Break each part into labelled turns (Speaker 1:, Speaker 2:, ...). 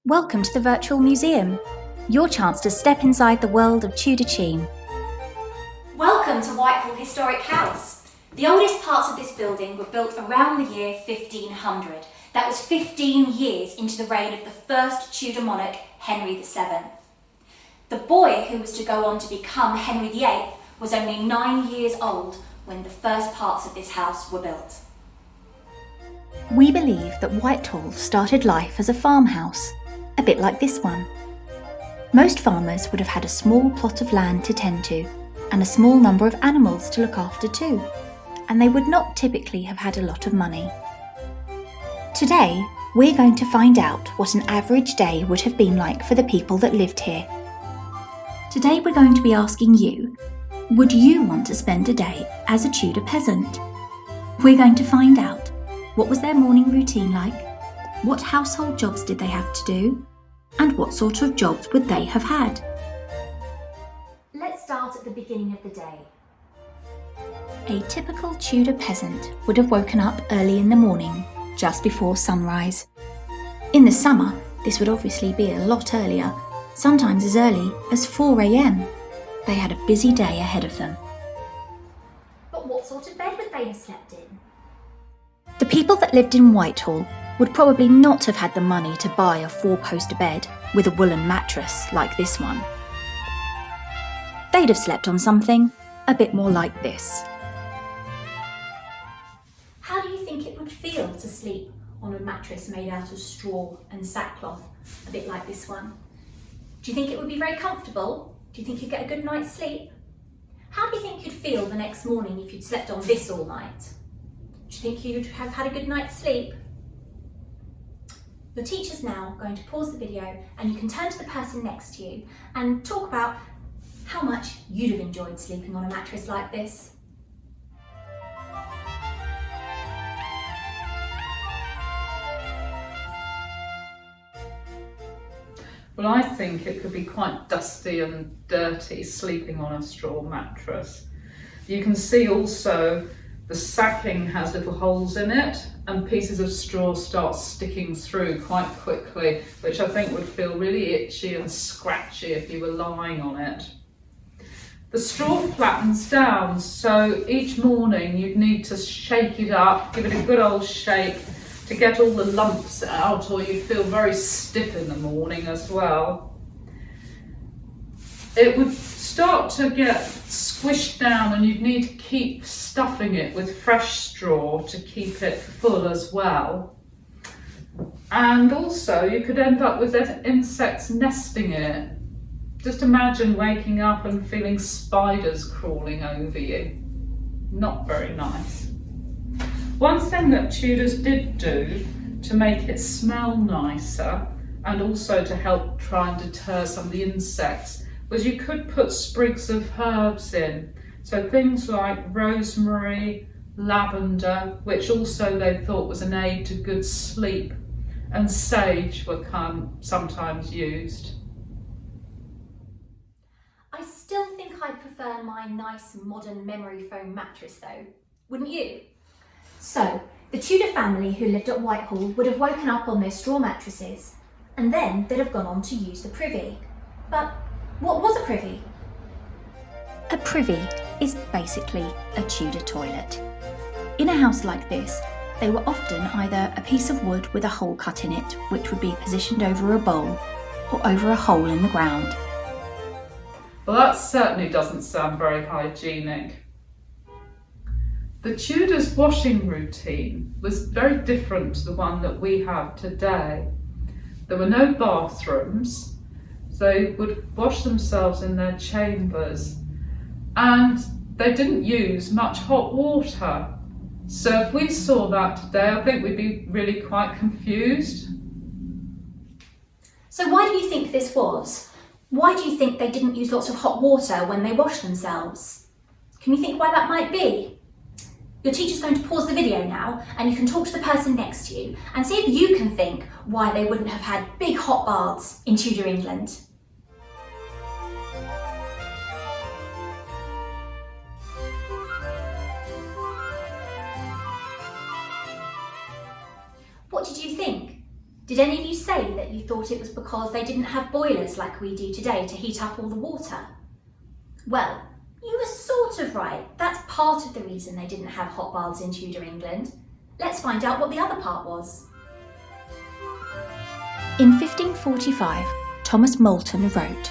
Speaker 1: Welcome to the Virtual Museum, your chance to step inside the world of Tudor Cheam.
Speaker 2: Welcome to Whitehall Historic House. The oldest parts of this building were built around the year 1500. That was 15 years into the reign of the first Tudor monarch, Henry VII. The boy who was to go on to become Henry VIII was only 9 years old when the first parts of this house were built.
Speaker 1: We believe that Whitehall started life as a farmhouse, a bit like this one. Most farmers would have had a small plot of land to tend to, and a small number of animals to look after too, and they would not typically have had a lot of money. Today, we're going to find out what an average day would have been like for the people that lived here. Today we're going to be asking you, would you want to spend a day as a Tudor peasant? We're going to find out, what was their morning routine like? What household jobs did they have to do? And what sort of jobs would they have had?
Speaker 2: Let's start at the beginning of the day.
Speaker 1: A typical Tudor peasant would have woken up early in the morning, just before sunrise. In the summer, this would obviously be a lot earlier, sometimes as early as 4 a.m. They had a busy day ahead of them.
Speaker 2: But what sort of bed would they have slept in?
Speaker 1: The people that lived in Whitehall would probably not have had the money to buy a 4-poster bed with a woolen mattress like this one. They'd have slept on something a bit more like this.
Speaker 2: How do you think it would feel to sleep on a mattress made out of straw and sackcloth, a bit like this one? Do you think it would be very comfortable? Do you think you'd get a good night's sleep? How do you think you'd feel the next morning if you'd slept on this all night? Do you think you'd have had a good night's sleep? Your teacher's now going to pause the video and you can turn to the person next to you and talk about how much you'd have enjoyed sleeping on a mattress like this.
Speaker 3: Well, I think it could be quite dusty and dirty sleeping on a straw mattress. You can see also the sacking has little holes in it and pieces of straw start sticking through quite quickly, which I think would feel really itchy and scratchy if you were lying on it. The straw flattens down, so each morning you'd need to shake it up, give it a good old shake to get all the lumps out, or you'd feel very stiff in the morning as well. It would start to get squished down and you'd need to keep stuffing it with fresh straw to keep it full as well. And also you could end up with insects nesting in it. Just imagine waking up and feeling spiders crawling over you. Not very nice. One thing that Tudors did do to make it smell nicer and also to help try and deter some of the insects was you could put sprigs of herbs in. So things like rosemary, lavender, which also they thought was an aid to good sleep, and sage were sometimes used.
Speaker 2: I still think I'd prefer my nice modern memory foam mattress though, wouldn't you? So, the Tudor family who lived at Whitehall would have woken up on their straw mattresses, and then they'd have gone on to use the privy. But what was a privy?
Speaker 1: A privy is basically a Tudor toilet. In a house like this, they were often either a piece of wood with a hole cut in it, which would be positioned over a bowl, or over a hole in the ground.
Speaker 3: Well, that certainly doesn't sound very hygienic. The Tudors' washing routine was very different to the one that we have today. There were no bathrooms. They would wash themselves in their chambers, and they didn't use much hot water. So if we saw that today, I think we'd be really quite confused.
Speaker 2: So why do you think this was? Why do you think they didn't use lots of hot water when they washed themselves? Can you think why that might be? Your teacher's going to pause the video now and you can talk to the person next to you and see if you can think why they wouldn't have had big hot baths in Tudor England. What did you think? Did any of you say that you thought it was because they didn't have boilers like we do today to heat up all the water? Well, you were sort of right. That's part of the reason they didn't have hot baths in Tudor England. Let's find out what the other part was.
Speaker 1: In 1545, Thomas Moulton wrote,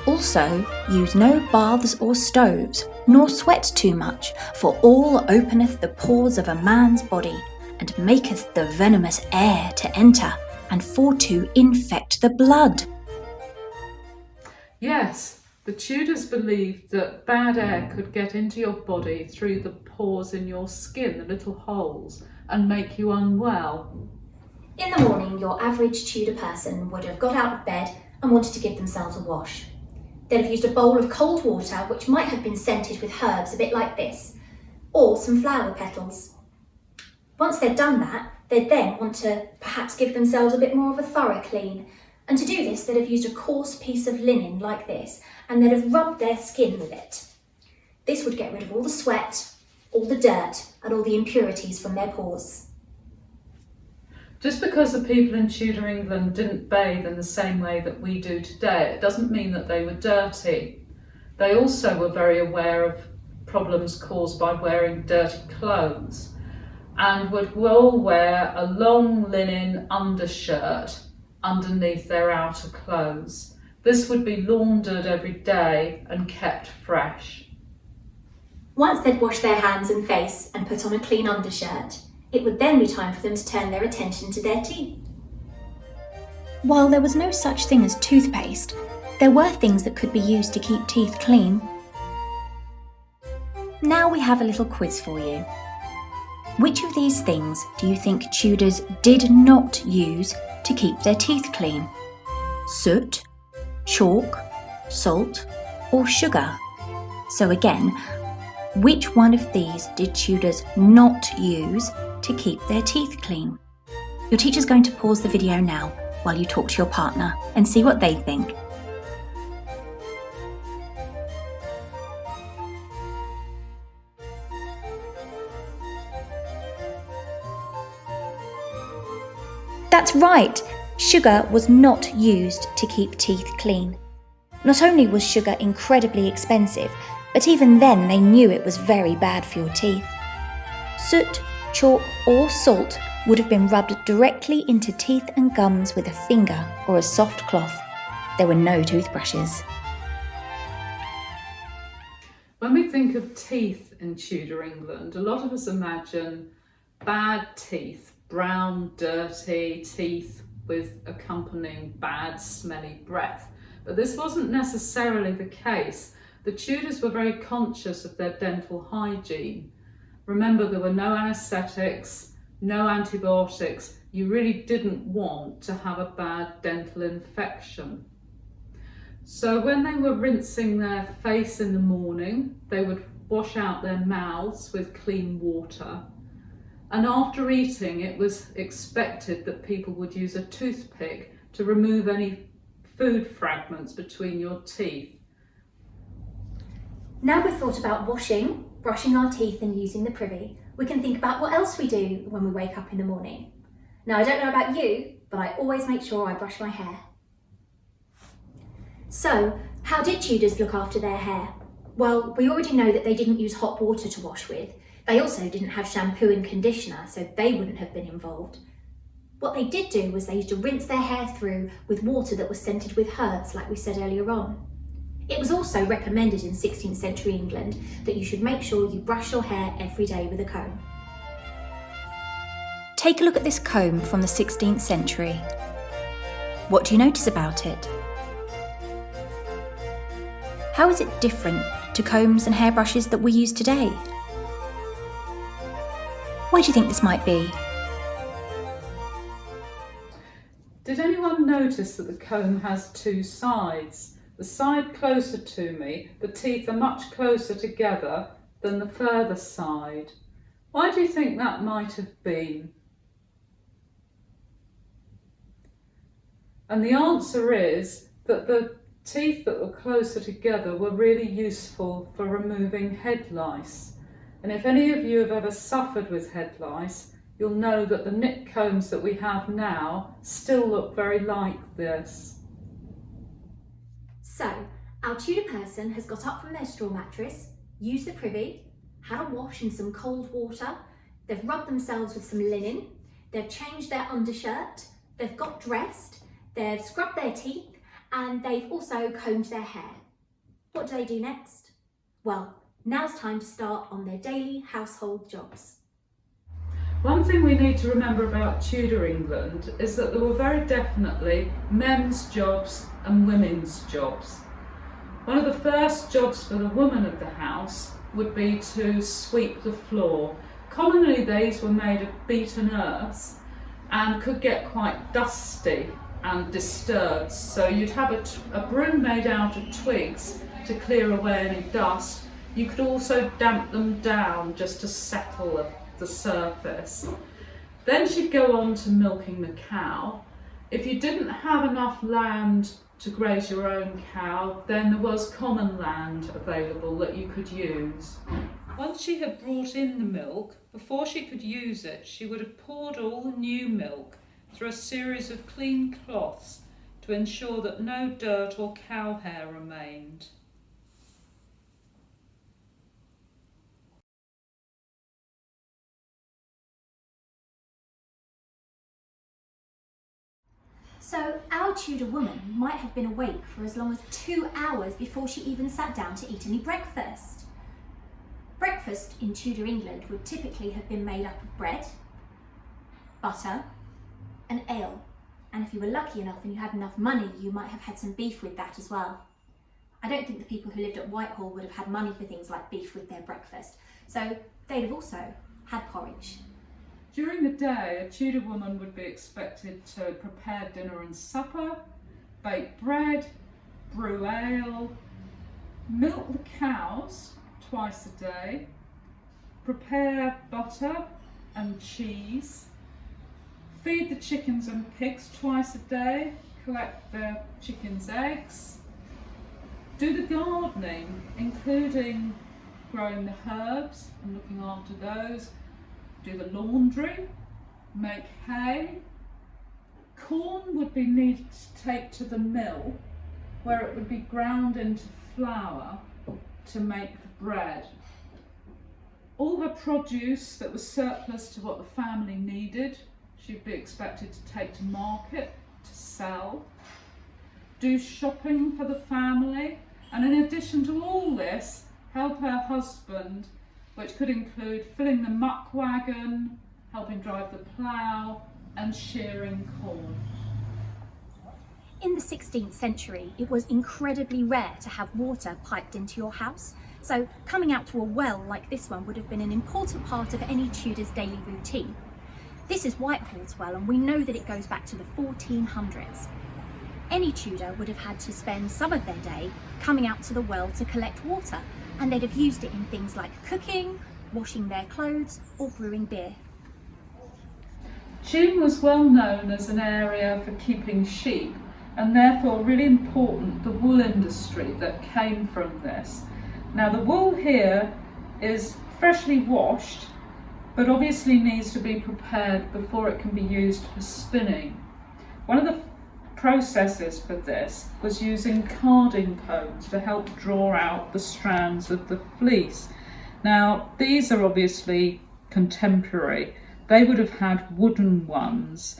Speaker 1: "Also use no baths or stoves, nor sweat too much, for all openeth the pores of a man's body, and maketh the venomous air to enter, and for to infect the blood."
Speaker 3: Yes, the Tudors believed that bad air could get into your body through the pores in your skin, the little holes, and make you unwell.
Speaker 2: In the morning, your average Tudor person would have got out of bed and wanted to give themselves a wash. They'd have used a bowl of cold water, which might have been scented with herbs a bit like this, or some flower petals. Once they'd done that, they'd then want to perhaps give themselves a bit more of a thorough clean. And to do this, they'd have used a coarse piece of linen like this, and they'd have rubbed their skin with it. This would get rid of all the sweat, all the dirt, and all the impurities from their pores.
Speaker 3: Just because the people in Tudor England didn't bathe in the same way that we do today, it doesn't mean that they were dirty. They also were very aware of problems caused by wearing dirty clothes, and would all wear a long linen undershirt underneath their outer clothes. This would be laundered every day and kept fresh.
Speaker 2: Once they'd washed their hands and face and put on a clean undershirt, it would then be time for them to turn their attention to their teeth.
Speaker 1: While there was no such thing as toothpaste, there were things that could be used to keep teeth clean. Now we have a little quiz for you. Which of these things do you think Tudors did not use to keep their teeth clean? Soot, chalk, salt, or sugar? So again, which one of these did Tudors not use to keep their teeth clean? Your teacher's going to pause the video now while you talk to your partner and see what they think. That's right, sugar was not used to keep teeth clean. Not only was sugar incredibly expensive, but even then they knew it was very bad for your teeth. Soot, chalk or salt would have been rubbed directly into teeth and gums with a finger or a soft cloth. There were no toothbrushes.
Speaker 3: When we think of teeth in Tudor England, a lot of us imagine bad teeth, brown, dirty teeth with accompanying bad, smelly breath. But this wasn't necessarily the case. The Tudors were very conscious of their dental hygiene. Remember, there were no anaesthetics, no antibiotics. You really didn't want to have a bad dental infection. So when they were rinsing their face in the morning, they would wash out their mouths with clean water. And after eating, it was expected that people would use a toothpick to remove any food fragments between your teeth.
Speaker 2: Now we've thought about washing, brushing our teeth and using the privy, we can think about what else we do when we wake up in the morning. Now I don't know about you, but I always make sure I brush my hair. So, how did Tudors look after their hair? Well, we already know that they didn't use hot water to wash with. They also didn't have shampoo and conditioner, so they wouldn't have been involved. What they did do was they used to rinse their hair through with water that was scented with herbs, like we said earlier on. It was also recommended in 16th century England that you should make sure you brush your hair every day with a comb.
Speaker 1: Take a look at this comb from the 16th century. What do you notice about it? How is it different to combs and hairbrushes that we use today? Why do you think this might be?
Speaker 3: Did anyone notice that the comb has two sides? The side closer to me, the teeth are much closer together than the further side. Why do you think that might have been? And the answer is that the teeth that were closer together were really useful for removing head lice. And if any of you have ever suffered with head lice, you'll know that the knit combs that we have now still look very like this.
Speaker 2: So, our Tudor person has got up from their straw mattress, used the privy, had a wash in some cold water, they've rubbed themselves with some linen, they've changed their undershirt, they've got dressed, they've scrubbed their teeth, and they've also combed their hair. What do they do next? Well, now's time to start on their daily household jobs.
Speaker 3: One thing we need to remember about Tudor England is that there were very definitely men's jobs and women's jobs. One of the first jobs for the woman of the house would be to sweep the floor. Commonly these were made of beaten earth and could get quite dusty and disturbed, so you'd have a broom made out of twigs to clear away any dust. You could also damp them down just to settle the surface. Then she'd go on to milking the cow. If you didn't have enough land to graze your own cow, then there was common land available that you could use. Once she had brought in the milk, before she could use it, she would have poured all the new milk through a series of clean cloths to ensure that no dirt or cow hair remained.
Speaker 2: So our Tudor woman might have been awake for as long as 2 hours before she even sat down to eat any breakfast. Breakfast in Tudor England would typically have been made up of bread, butter, and ale. And if you were lucky enough and you had enough money, you might have had some beef with that as well. I don't think the people who lived at Whitehall would have had money for things like beef with their breakfast, so they'd have also had porridge.
Speaker 3: During the day, a Tudor woman would be expected to prepare dinner and supper, bake bread, brew ale, milk the cows twice a day, prepare butter and cheese, feed the chickens and pigs twice a day, collect the chickens' eggs, do the gardening, including growing the herbs and looking after those, do the laundry, make hay. Corn would be needed to take to the mill, where it would be ground into flour to make the bread. All her produce that was surplus to what the family needed, she'd be expected to take to market to sell, do shopping for the family, and in addition to all this, help her husband, which could include filling the muck wagon, helping drive the plough, and shearing corn.
Speaker 2: In the 16th century, it was incredibly rare to have water piped into your house, so coming out to a well like this one would have been an important part of any Tudor's daily routine. This is Whitehall's well, and we know that it goes back to the 1400s. Any Tudor would have had to spend some of their day coming out to the well to collect water, and they'd have used it in things like cooking, washing their clothes, or brewing beer.
Speaker 3: Cheam was well known as an area for keeping sheep, and therefore really important the wool industry that came from this. Now the wool here is freshly washed, but obviously needs to be prepared before it can be used for spinning. One of the processes for this was using carding combs to help draw out the strands of the fleece. Now these are obviously contemporary. They would have had wooden ones,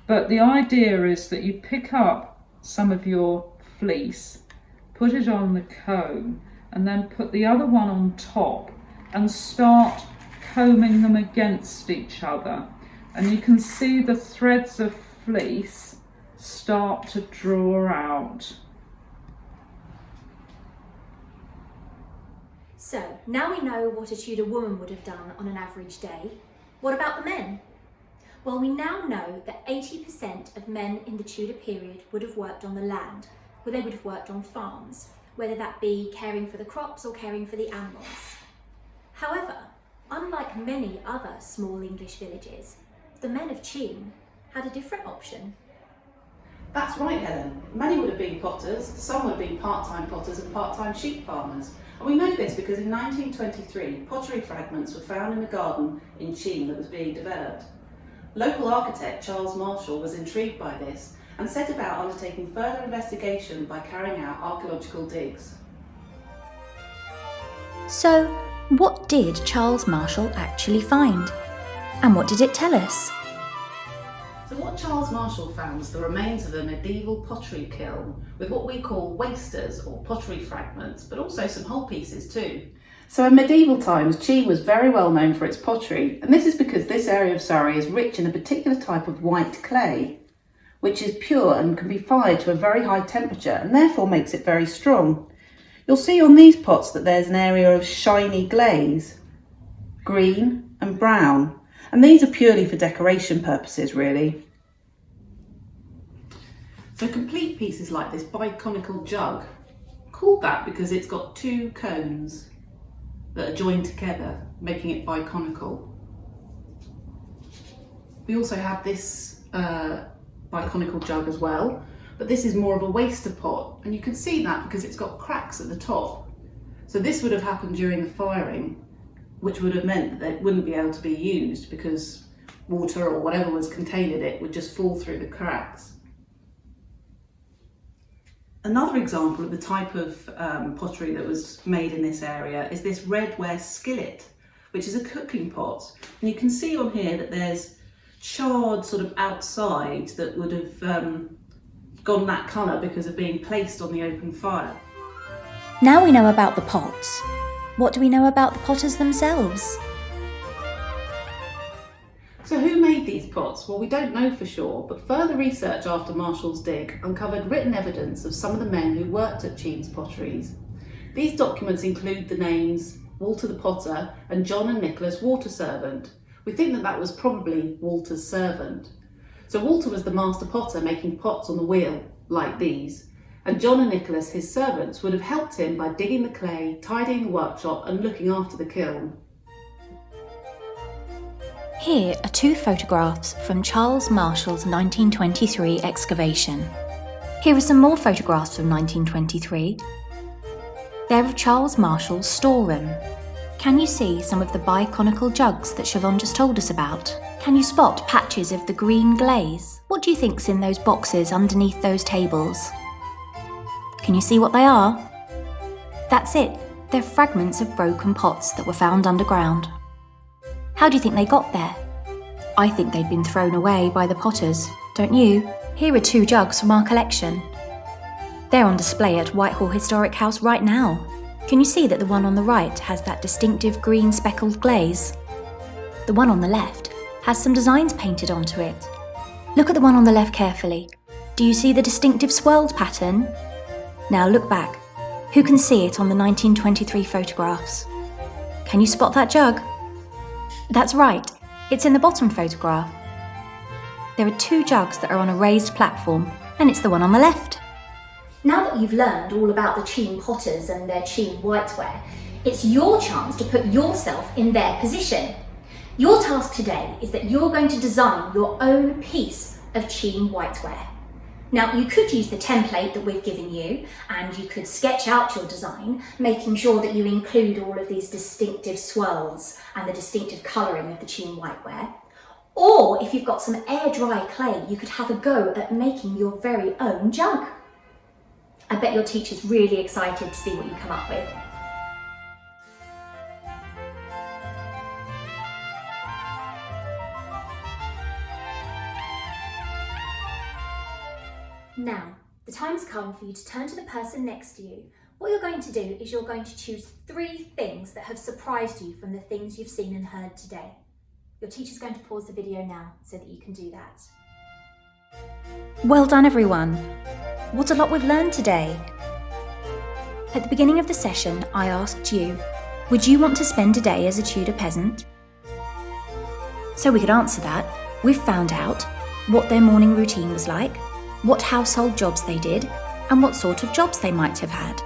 Speaker 3: but the idea is that you pick up some of your fleece, put it on the comb, and then put the other one on top and start combing them against each other. And you can see the threads of fleece start to draw out.
Speaker 2: So, now we know what a Tudor woman would have done on an average day. What about the men? Well, we now know that 80% of men in the Tudor period would have worked on the land, where they would have worked on farms, whether that be caring for the crops or caring for the animals. However, unlike many other small English villages, the men of Cheam had a different option.
Speaker 4: That's right, Helen. Many would have been potters, some would have been part-time potters and part-time sheep farmers. And we know this because in 1923, pottery fragments were found in the garden in Cheam that was being developed. Local architect Charles Marshall was intrigued by this and set about undertaking further investigation by carrying out archaeological digs.
Speaker 1: So, what did Charles Marshall actually find? And what did it tell us?
Speaker 4: So what Charles Marshall found was the remains of a medieval pottery kiln with what we call wasters or pottery fragments, but also some whole pieces too. So in medieval times, Cheam was very well known for its pottery, and this is because this area of Surrey is rich in a particular type of white clay, which is pure and can be fired to a very high temperature and therefore makes it very strong. You'll see on these pots that there's an area of shiny glaze, green and brown, and these are purely for decoration purposes really. So complete pieces like this biconical jug, called that because it's got two cones that are joined together, making it biconical. We also have this biconical jug as well, but this is more of a waster pot, and you can see that because it's got cracks at the top. So this would have happened during the firing, which would have meant that it wouldn't be able to be used because water or whatever was contained in it would just fall through the cracks. Another example of the type of pottery that was made in this area is this redware skillet, which is a cooking pot. And you can see on here that there's charred sort of outside that would have gone that colour because of being placed on the open fire.
Speaker 1: Now we know about the pots. What do we know about the potters themselves?
Speaker 4: So who made these pots? Well, we don't know for sure, but further research after Marshall's dig uncovered written evidence of some of the men who worked at Cheam's potteries. These documents include the names Walter the Potter and John and Nicholas Water Servant. We think that that was probably Walter's servant. So Walter was the master potter making pots on the wheel, like these, and John and Nicholas, his servants, would have helped him by digging the clay, tidying the workshop and looking after the kiln.
Speaker 1: Here are two photographs from Charles Marshall's 1923 excavation. Here are some more photographs from 1923. They're of Charles Marshall's storeroom. Can you see some of the biconical jugs that Siobhan just told us about? Can you spot patches of the green glaze? What do you think's in those boxes underneath those tables? Can you see what they are? That's it. They're fragments of broken pots that were found underground. How do you think they got there? I think they'd been thrown away by the potters, don't you? Here are two jugs from our collection. They're on display at Whitehall Historic House right now. Can you see that the one on the right has that distinctive green speckled glaze? The one on the left has some designs painted onto it. Look at the one on the left carefully. Do you see the distinctive swirled pattern? Now look back. Who can see it on the 1923 photographs? Can you spot that jug? That's right, it's in the bottom photograph. There are two jugs that are on a raised platform, and it's the one on the left.
Speaker 2: Now that you've learned all about the Cheam potters and their Cheam whiteware, it's your chance to put yourself in their position. Your task today is that you're going to design your own piece of Cheam whiteware. Now, you could use the template that we've given you, and you could sketch out your design, making sure that you include all of these distinctive swirls and the distinctive colouring of the Cheam whiteware. Or if you've got some air dry clay, you could have a go at making your very own jug. I bet your teacher's really excited to see what you come up with. Now, the time's come for you to turn to the person next to you. What you're going to do is you're going to choose 3 things that have surprised you from the things you've seen and heard today. Your teacher's going to pause the video now so that you can do that.
Speaker 1: Well done, everyone. What a lot we've learned today. At the beginning of the session, I asked you, would you want to spend a day as a Tudor peasant? So we could answer that. We've found out what their morning routine was like, what household jobs they did, and what sort of jobs they might have had.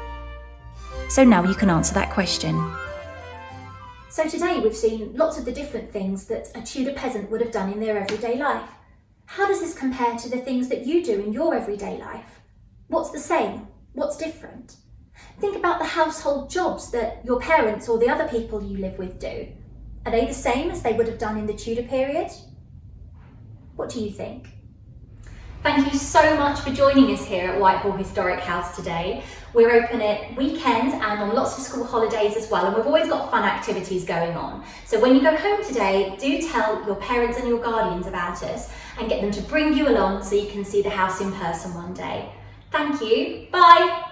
Speaker 1: So now you can answer that question.
Speaker 2: So today we've seen lots of the different things that a Tudor peasant would have done in their everyday life. How does this compare to the things that you do in your everyday life? What's the same? What's different? Think about the household jobs that your parents or the other people you live with do. Are they the same as they would have done in the Tudor period? What do you think? Thank you so much for joining us here at Whitehall Historic House today. We're open at weekends and on lots of school holidays as well, and we've always got fun activities going on. So when you go home today, do tell your parents and your guardians about us and get them to bring you along so you can see the house in person one day. Thank you. Bye.